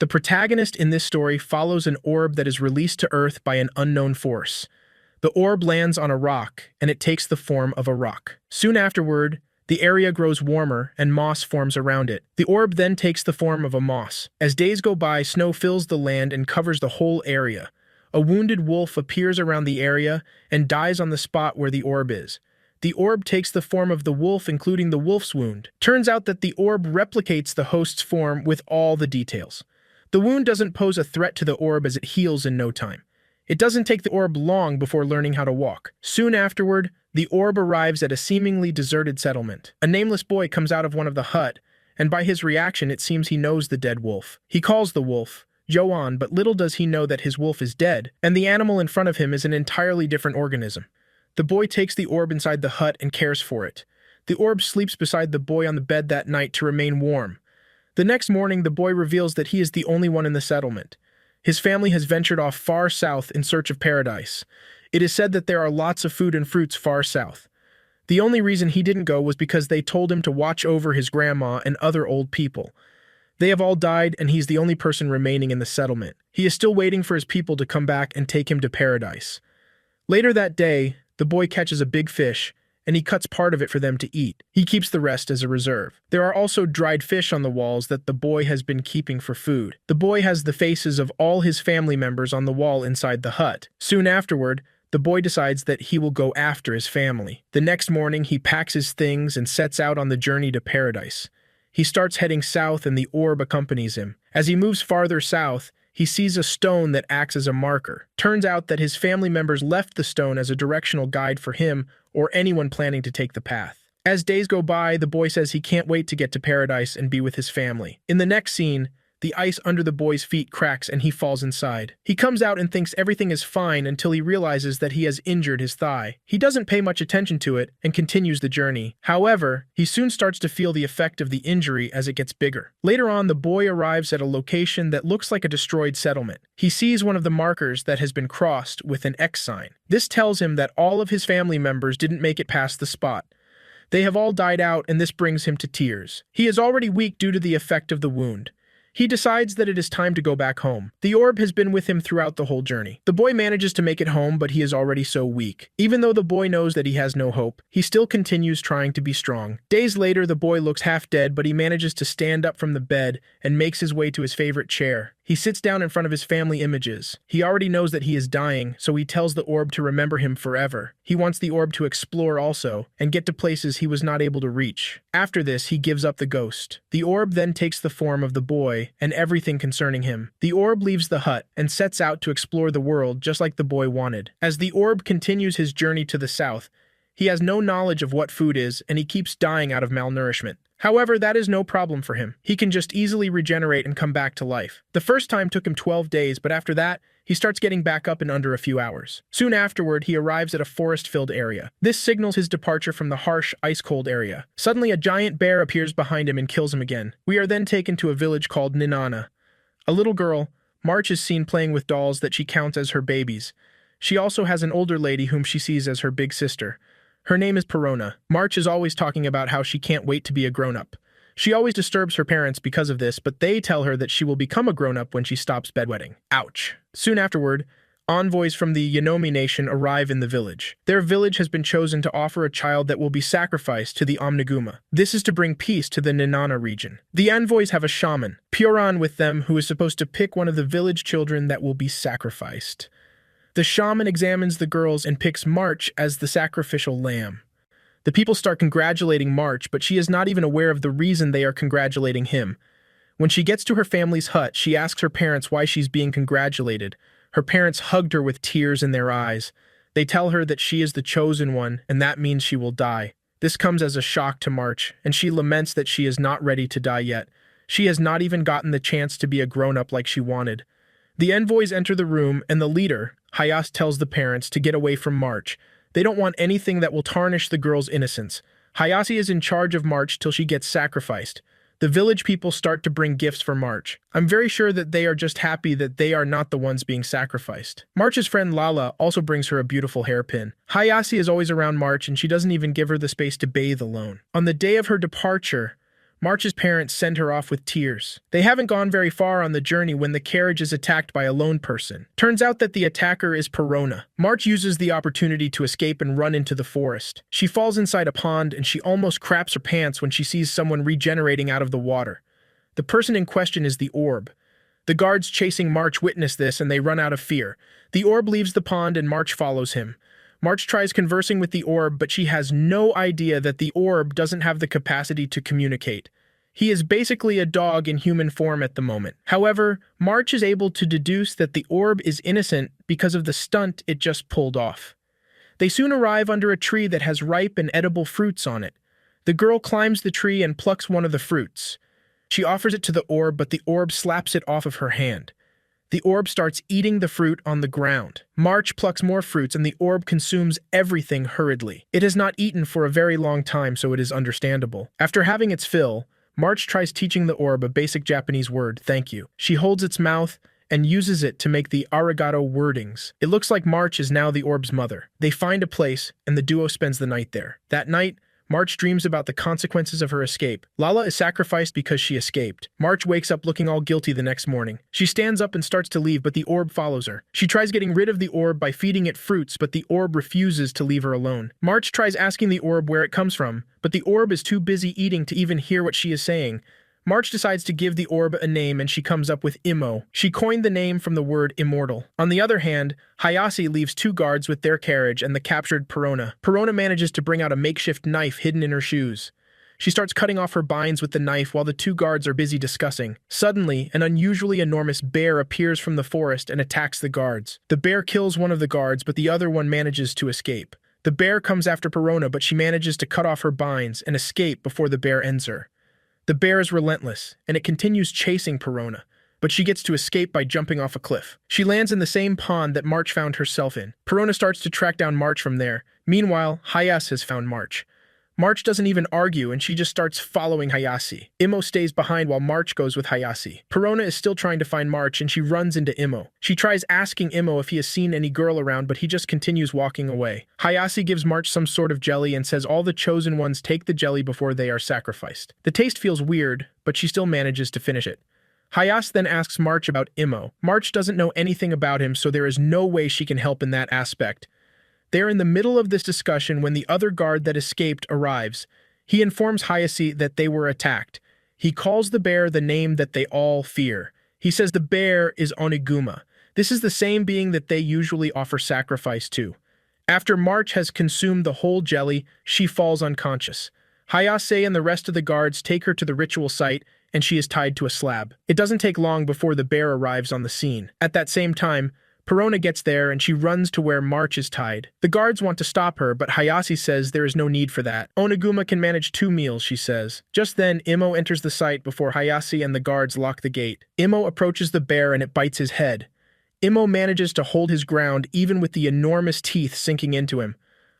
The protagonist in this story follows an orb that is released to Earth by an unknown force. The orb lands on a rock, and it takes the form of a rock. Soon afterward, the area grows warmer and moss forms around it. The orb then takes the form of a moss. As days go by, snow fills the land and covers the whole area. A wounded wolf appears around the area and dies on the spot where the orb is. The orb takes the form of the wolf, including the wolf's wound. Turns out that the orb replicates the host's form with all the details. The wound doesn't pose a threat to the orb as it heals in no time. It doesn't take the orb long before learning how to walk. Soon afterward, the orb arrives at a seemingly deserted settlement. A nameless boy comes out of one of the hut, and by his reaction it seems he knows the dead wolf. He calls the wolf Joan, but little does he know that his wolf is dead, and the animal in front of him is an entirely different organism. The boy takes the orb inside the hut and cares for it. The orb sleeps beside the boy on the bed that night to remain warm. The next morning, the boy reveals that he is the only one in the settlement. His family has ventured off far south in search of paradise. It is said that there are lots of food and fruits far south. The only reason he didn't go was because they told him to watch over his grandma and other old people. They have all died, and he's the only person remaining in the settlement. He is still waiting for his people to come back and take him to paradise. Later that day, the boy catches a big fish, and he cuts part of it for them to eat. He keeps the rest as a reserve. There are also dried fish on the walls that the boy has been keeping for food. The boy has the faces of all his family members on the wall inside the hut. Soon afterward, the boy decides that he will go after his family. The next morning, he packs his things and sets out on the journey to paradise. He starts heading south, and the orb accompanies him. As he moves farther south, he sees a stone that acts as a marker. Turns out that his family members left the stone as a directional guide for him or anyone planning to take the path. As days go by, the boy says he can't wait to get to paradise and be with his family. In the next scene, the ice under the boy's feet cracks and he falls inside. He comes out and thinks everything is fine until he realizes that he has injured his thigh. He doesn't pay much attention to it and continues the journey. However, he soon starts to feel the effect of the injury as it gets bigger. Later on, the boy arrives at a location that looks like a destroyed settlement. He sees one of the markers that has been crossed with an X sign. This tells him that all of his family members didn't make it past the spot. They have all died out, and this brings him to tears. He is already weak due to the effect of the wound. He decides that it is time to go back home. The orb has been with him throughout the whole journey. The boy manages to make it home, but he is already so weak. Even though the boy knows that he has no hope, he still continues trying to be strong. Days later, the boy looks half dead, but he manages to stand up from the bed and makes his way to his favorite chair. He sits down in front of his family images. He already knows that he is dying, so he tells the orb to remember him forever. He wants the orb to explore also, and get to places he was not able to reach. After this, he gives up the ghost. The orb then takes the form of the boy and everything concerning him. The orb leaves the hut and sets out to explore the world just like the boy wanted. As the orb continues his journey to the south, he has no knowledge of what food is, and he keeps dying out of malnourishment. However, that is no problem for him. He can just easily regenerate and come back to life. The first time took him 12 days, but after that, he starts getting back up in under a few hours. Soon afterward, he arrives at a forest-filled area. This signals his departure from the harsh, ice-cold area. Suddenly, a giant bear appears behind him and kills him again. We are then taken to a village called Ninana. A little girl, March, is seen playing with dolls that she counts as her babies. She also has an older lady whom she sees as her big sister. Her name is Perona. March is always talking about how she can't wait to be a grown-up. She always disturbs her parents because of this, but they tell her that she will become a grown-up when she stops bedwetting. Ouch. Soon afterward, envoys from the Yanomi nation arrive in the village. Their village has been chosen to offer a child that will be sacrificed to the Omniguma. This is to bring peace to the Ninana region. The envoys have a shaman, Puran, with them, who is supposed to pick one of the village children that will be sacrificed. The shaman examines the girls and picks March as the sacrificial lamb. The people start congratulating March, but she is not even aware of the reason they are congratulating him. When she gets to her family's hut, she asks her parents why she's being congratulated. Her parents hugged her with tears in their eyes. They tell her that she is the chosen one, and that means she will die. This comes as a shock to March, and she laments that she is not ready to die yet. She has not even gotten the chance to be a grown-up like she wanted. The envoys enter the room, and the leader, Hayase, tells the parents to get away from March. They don't want anything that will tarnish the girl's innocence. Hayase is in charge of March till she gets sacrificed. The village people start to bring gifts for March. I'm very sure that they are just happy that they are not the ones being sacrificed. March's friend Lala also brings her a beautiful hairpin. Hayase is always around March, and she doesn't even give her the space to bathe alone. On the day of her departure, March's parents send her off with tears. They haven't gone very far on the journey when the carriage is attacked by a lone person. Turns out that the attacker is Perona. March uses the opportunity to escape and run into the forest. She falls inside a pond and she almost craps her pants when she sees someone regenerating out of the water. The person in question is the orb. The guards chasing March witness this and they run out of fear. The orb leaves the pond and March follows him. March tries conversing with the orb, but she has no idea that the orb doesn't have the capacity to communicate. He is basically a dog in human form at the moment. However, March is able to deduce that the orb is innocent because of the stunt it just pulled off. They soon arrive under a tree that has ripe and edible fruits on it. The girl climbs the tree and plucks one of the fruits. She offers it to the orb, but the orb slaps it off of her hand. The orb starts eating the fruit on the ground. March plucks more fruits and the orb consumes everything hurriedly. It has not eaten for a very long time, so it is understandable. After having its fill, March tries teaching the orb a basic Japanese word, thank you. She holds its mouth and uses it to make the arigato wordings. It looks like March is now the orb's mother. They find a place and the duo spends the night there. That night, March dreams about the consequences of her escape. Lala is sacrificed because she escaped. March wakes up looking all guilty the next morning. She stands up and starts to leave, but the orb follows her. She tries getting rid of the orb by feeding it fruits, but the orb refuses to leave her alone. March tries asking the orb where it comes from, but the orb is too busy eating to even hear what she is saying. March decides to give the orb a name and she comes up with Imo. She coined the name from the word immortal. On the other hand, Hayase leaves two guards with their carriage and the captured Perona. Perona manages to bring out a makeshift knife hidden in her shoes. She starts cutting off her binds with the knife while the two guards are busy discussing. Suddenly, an unusually enormous bear appears from the forest and attacks the guards. The bear kills one of the guards, but the other one manages to escape. The bear comes after Perona, but she manages to cut off her binds and escape before the bear ends her. The bear is relentless, and it continues chasing Perona, but she gets to escape by jumping off a cliff. She lands in the same pond that March found herself in. Perona starts to track down March from there. Meanwhile, Hayase has found March. March doesn't even argue, and she just starts following Hayase. Imo stays behind while March goes with Hayase. Perona is still trying to find March, and she runs into Imo. She tries asking Imo if he has seen any girl around, but he just continues walking away. Hayase gives March some sort of jelly and says all the chosen ones take the jelly before they are sacrificed. The taste feels weird, but she still manages to finish it. Hayase then asks March about Imo. March doesn't know anything about him, so there is no way she can help in that aspect. They are in the middle of this discussion when the other guard that escaped arrives. He informs Hayase that they were attacked. He calls the bear the name that they all fear. He says the bear is Oniguma. This is the same being that they usually offer sacrifice to. After March has consumed the whole jelly, she falls unconscious. Hayase and the rest of the guards take her to the ritual site, and she is tied to a slab. It doesn't take long before the bear arrives on the scene. At that same time, Perona gets there and she runs to where March is tied. The guards want to stop her, but Hayase says there is no need for that. Oniguma can manage 2 meals, she says. Just then, Imo enters the site before Hayase and the guards lock the gate. Imo approaches the bear and it bites his head. Imo manages to hold his ground even with the enormous teeth sinking into him.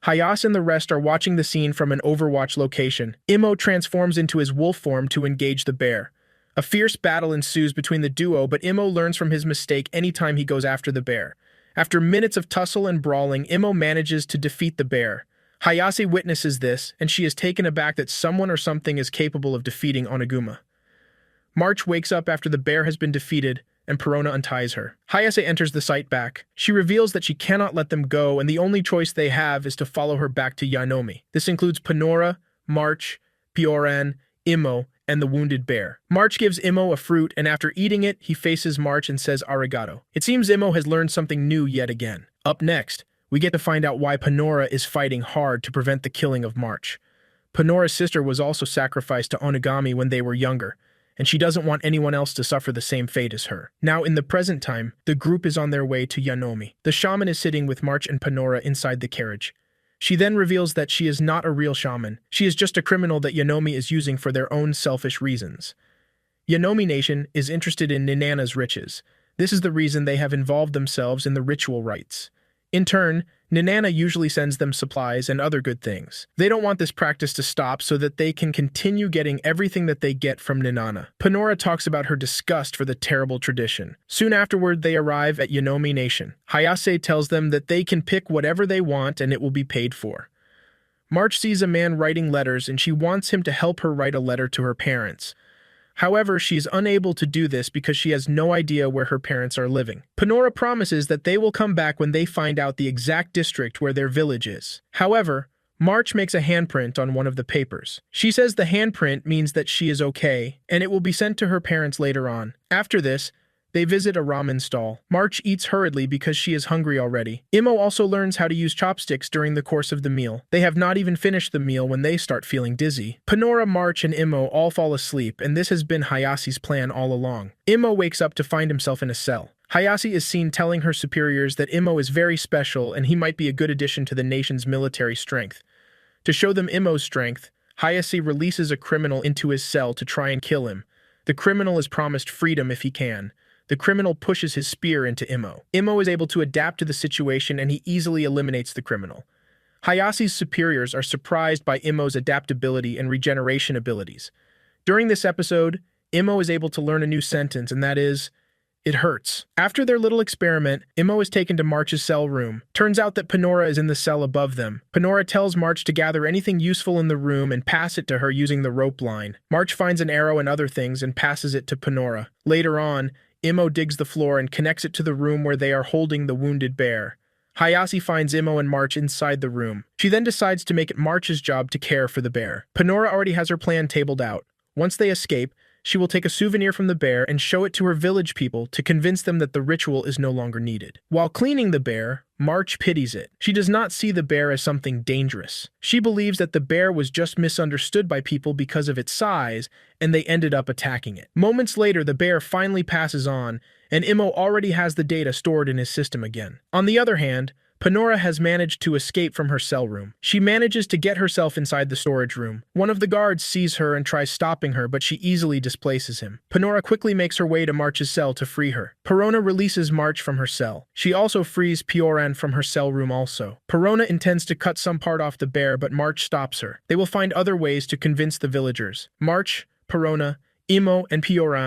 Hayase and the rest are watching the scene from an Overwatch location. Imo transforms into his wolf form to engage the bear. A fierce battle ensues between the duo, but Imo learns from his mistake anytime he goes after the bear. After minutes of tussle and brawling, Imo manages to defeat the bear. Hayase witnesses this, and she is taken aback that someone or something is capable of defeating Oniguma. March wakes up after the bear has been defeated, and Perona unties her. Hayase enters the site back. She reveals that she cannot let them go, and the only choice they have is to follow her back to Yanomi. This includes Panora, March, Pioran, Imo, and the wounded bear. March gives Imo a fruit, and after eating it, he faces March and says arigato. It seems Imo has learned something new yet again. Up next, we get to find out why Panora is fighting hard to prevent the killing of March. Panora's sister was also sacrificed to Onigami when they were younger, and she doesn't want anyone else to suffer the same fate as her. Now, in the present time, the group is on their way to Yanomi. The shaman is sitting with March and Panora inside the carriage. She then reveals that she is not a real shaman. She is just a criminal that Yanomi is using for their own selfish reasons. Yanomi Nation is interested in Ninana's riches. This is the reason they have involved themselves in the ritual rites. In turn, Ninana usually sends them supplies and other good things. They don't want this practice to stop so that they can continue getting everything that they get from Ninana. Panora talks about her disgust for the terrible tradition. Soon afterward, they arrive at Yanomi Nation. Hayase tells them that they can pick whatever they want and it will be paid for. March sees a man writing letters and she wants him to help her write a letter to her parents. However, she is unable to do this because she has no idea where her parents are living. Panora promises that they will come back when they find out the exact district where their village is. However, March makes a handprint on one of the papers. She says the handprint means that she is okay, and it will be sent to her parents later on. After this, they visit a ramen stall. March eats hurriedly because she is hungry already. Imo also learns how to use chopsticks during the course of the meal. They have not even finished the meal when they start feeling dizzy. Panora, March, and Imo all fall asleep, and this has been Hayasi's plan all along. Imo wakes up to find himself in a cell. Hayasi is seen telling her superiors that Imo is very special and he might be a good addition to the nation's military strength. To show them Imo's strength, Hayasi releases a criminal into his cell to try and kill him. The criminal is promised freedom if he can. The criminal pushes his spear into Imo. Imo is able to adapt to the situation and he easily eliminates the criminal. Hayasi's superiors are surprised by Imo's adaptability and regeneration abilities. During this episode, Imo is able to learn a new sentence, and that is, "It hurts." After their little experiment, Imo is taken to March's cell room. Turns out that Panora is in the cell above them. Panora tells March to gather anything useful in the room and pass it to her using the rope line. March finds an arrow and other things and passes it to Panora. Later on, Imo digs the floor and connects it to the room where they are holding the wounded bear. Hayasi finds Imo and March inside the room. She then decides to make it March's job to care for the bear. Panora already has her plan tabled out. Once they escape, she will take a souvenir from the bear and show it to her village people to convince them that the ritual is no longer needed. While cleaning the bear, March pities it. She does not see the bear as something dangerous. She believes that the bear was just misunderstood by people because of its size, and they ended up attacking it. Moments later, the bear finally passes on, and Imo already has the data stored in his system again. On the other hand, Panora has managed to escape from her cell room. She manages to get herself inside the storage room. One of the guards sees her and tries stopping her, but she easily displaces him. Panora quickly makes her way to March's cell to free her. Perona releases March from her cell. She also frees Pioran from her cell room also. Perona intends to cut some part off the bear, but March stops her. They will find other ways to convince the villagers. March, Perona, Imo, and Pioran